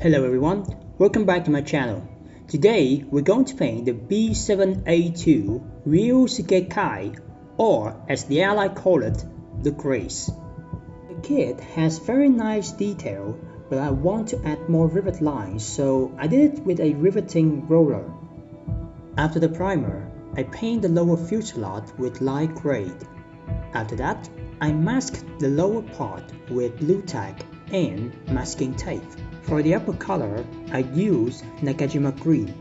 Hello everyone, welcome back to my channel. Today we're going to paint the B7A2 Grace, or as the ally call it, the Grace. The kit has very nice detail, but I want to add more rivet lines, so I did it with a riveting roller. After the primer, I paint the lower fuselage with light gray. After that, I masked the lower part with blue tack and masking tape. For the upper color, I used Nakajima green.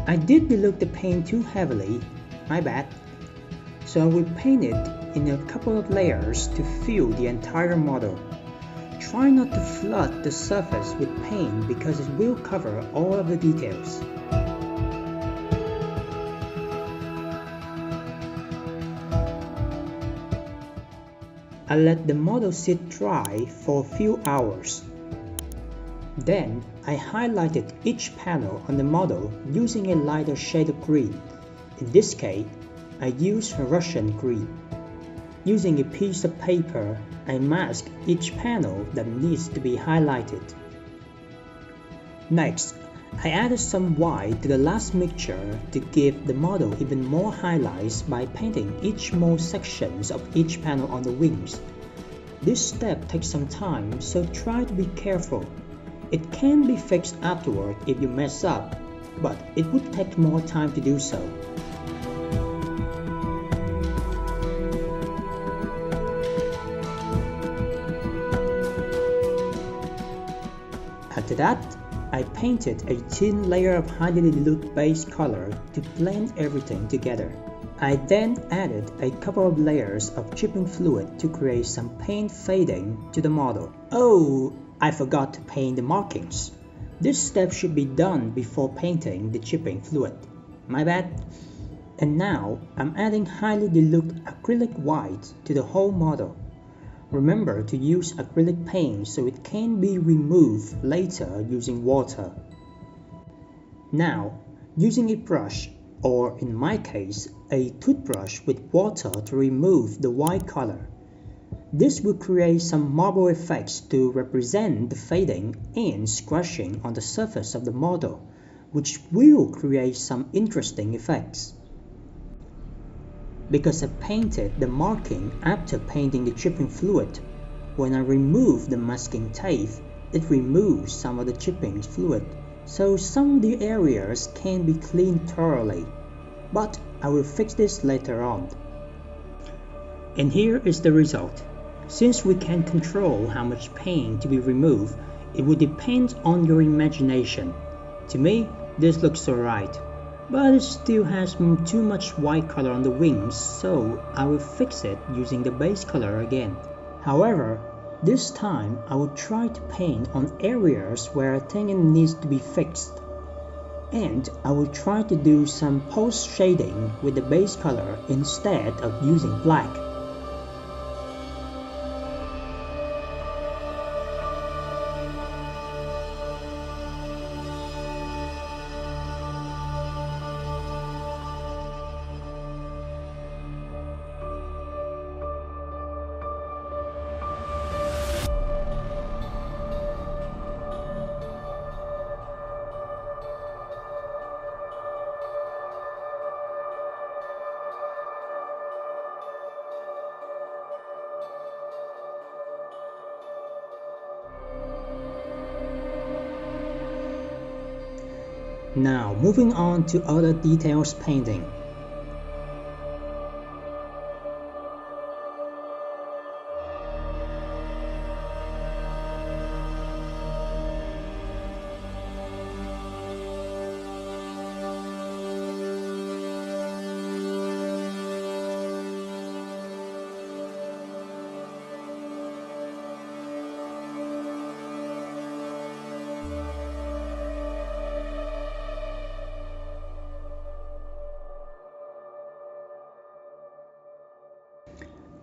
I did dilute the paint too heavily, my bad. So I will paint it in a couple of layers to fill the entire model. Try not to flood the surface with paint because it will cover all of the details. I let the model sit dry for a few hours. Then I highlighted each panel on the model using a lighter shade of green. In this case, I used Russian green. Using a piece of paper, I masked each panel that needs to be highlighted. Next, I added some white to the last mixture to give the model even more highlights by painting each small sections of each panel on the wings. This step takes some time, so try to be careful. It can be fixed afterward if you mess up, but it would take more time to do so. After that, I painted a thin layer of highly dilute base color to blend everything together. I then added a couple of layers of chipping fluid to create some paint fading to the model. Oh, I forgot to paint the markings. This step should be done before painting the chipping fluid. My bad. And now I'm adding highly dilute acrylic white to the whole model. Remember to use acrylic paint so it can be removed later using water. Now, using a brush, or in my case, a toothbrush with water to remove the white color. This will create some marble effects to represent the fading and scratching on the surface of the model, which will create some interesting effects. Because I painted the marking after painting the chipping fluid, when I remove the masking tape, it removes some of the chipping fluid, so some of the areas can be cleaned thoroughly. But I will fix this later on. And here is the result. Since we can control how much paint to be removed, it will depend on your imagination. To me, this looks alright, but it still has too much white color on the wings, so I will fix it using the base color again. However, this time I will try to paint on areas where I think it needs to be fixed. And I will try to do some post shading with the base color instead of using black. Now moving on to other details painting.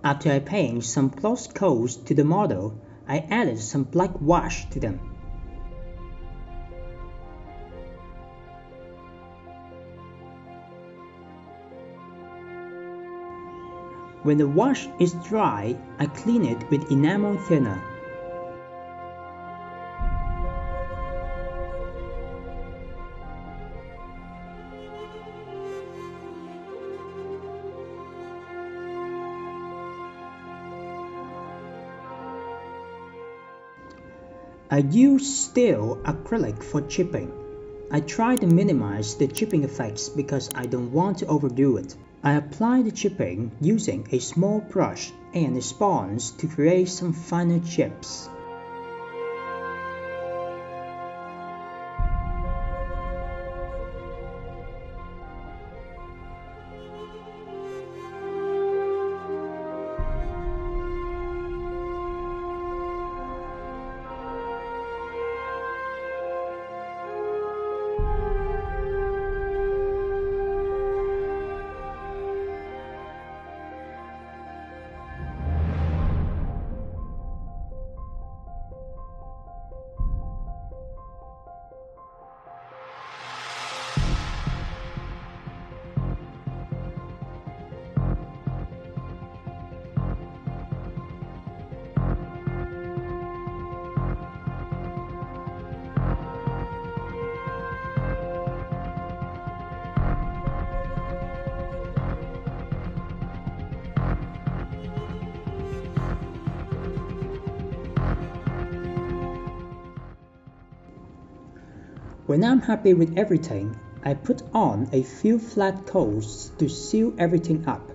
After I paint some close coats to the model, I added some black wash to them. When the wash is dry, I clean it with enamel thinner. I use steel acrylic for chipping. I try to minimize the chipping effects because I don't want to overdo it. I apply the chipping using a small brush and a sponge to create some finer chips. When I'm happy with everything, I put on a few flat coats to seal everything up.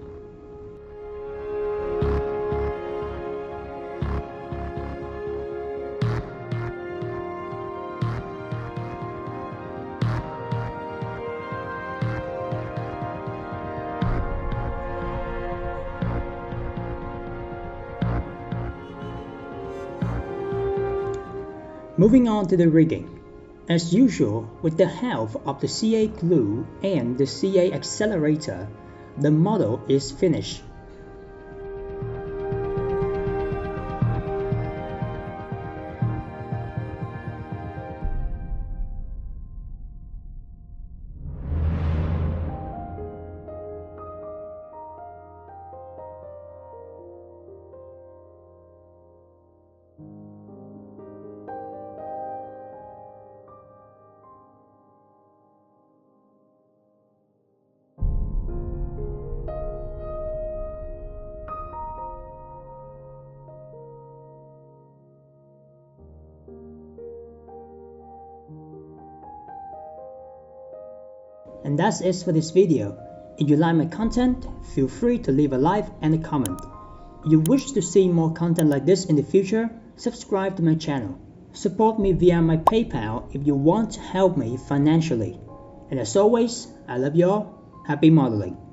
Moving on to the rigging. As usual, with the help of the CA glue and the CA accelerator, the model is finished. And that's it for this video. If you like my content, feel free to leave a like and a comment. If you wish to see more content like this in the future, subscribe to my channel. Support me via my PayPal if you want to help me financially. And as always, I love you all. Happy modeling.